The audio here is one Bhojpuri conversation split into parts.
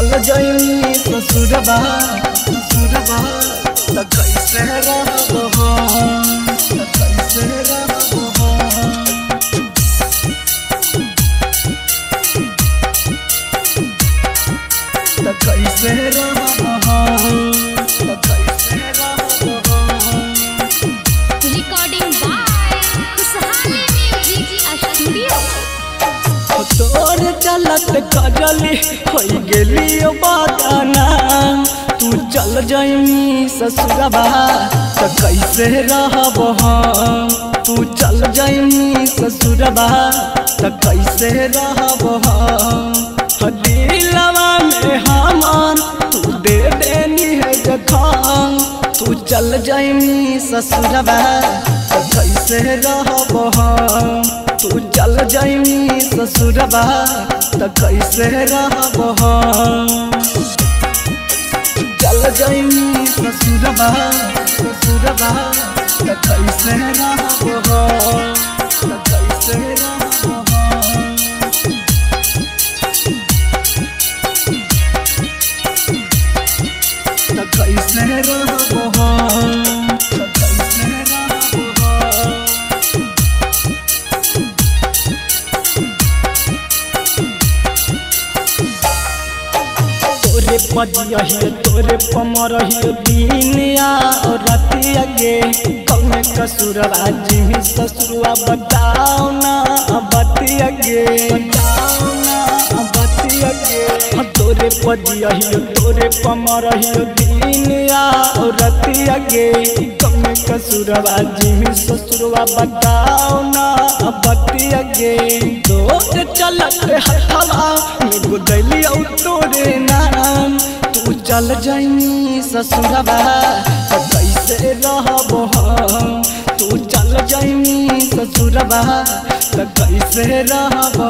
चल जाई ससुरबा ससुरबा त कैसे रहबो त कैसे रहबो त कैसे रहबो त कैसे रहबो। रिकॉर्डिंग बाय खुशहाली म्यूजिक स्टूडियो। तोर चलत खजली होई गेली बागाना तू चल जाई ससुरबा त कैसे रहबो तू चल जाई ससुरबा त कैसे रहबो दिलवा में हमार तू दे देनी है जखम तू चल जाई ससुरबा त कैसे रहबो तू चल जाई ससुरबा त कैसे रहबो चल जाई ससुरबा ससुरबा त कैसे रहबो त कैसे रहबो त कैसे रहबो त कैसे रहबो। तोरे पजिया तोरे पमरही दिनिया और रातिया गे कौन कसुरवा जिमी ससुरवा बताओ ना बतिया गे बताओ ना बतिया गे तोरे पजिया तोरे पमरही दिनिया और रातिया गे कौन कसुरवा जिमी ससुरवा बताओ ना बतिया गे तोरे चलत हवा में गुदैली और तोरे नाम तू चल जाई ससुरबा त कैसे रहबो तू चल जाई ससुरबा त कैसे रहबो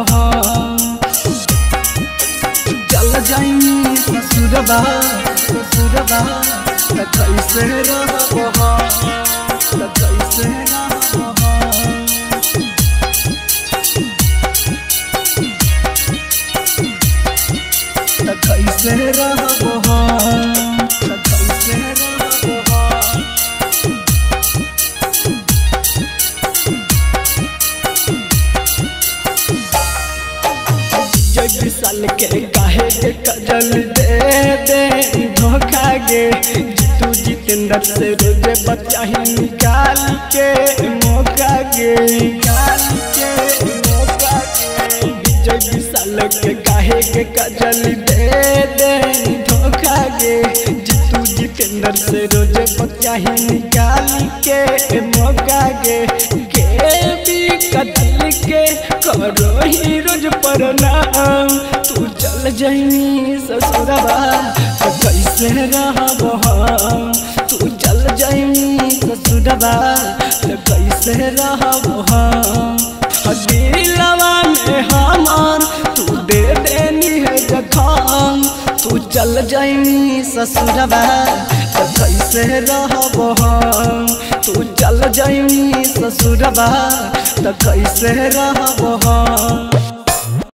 चल जाई ससुरबा ससुरबा त कैसे रहबो त कैसे रहबो त कैसे रहबो त कैसे रहबो। जब साल के काहे के कजल दे धोखा गे तू जितेंद्र से रोजे बच्चा ही निकाल के मौका गे निकाल के मौका गे जब साल के काहे के कजल दे धोखा गे तू जितेंद्र से रोजे बच्चा ही निकाल के मौका गे भी कतल के करो ही रोज प्रणाम तू चल जाई ससुरबा त कैसे रहबो तू चल जाई ससुरबा त कैसे रहबो दिलवा में हमार तू दे देनी है जखम तू चल जाई ससुरबा त कैसे रहबो तू चल जाई ससुरबा त कैसे रहबो।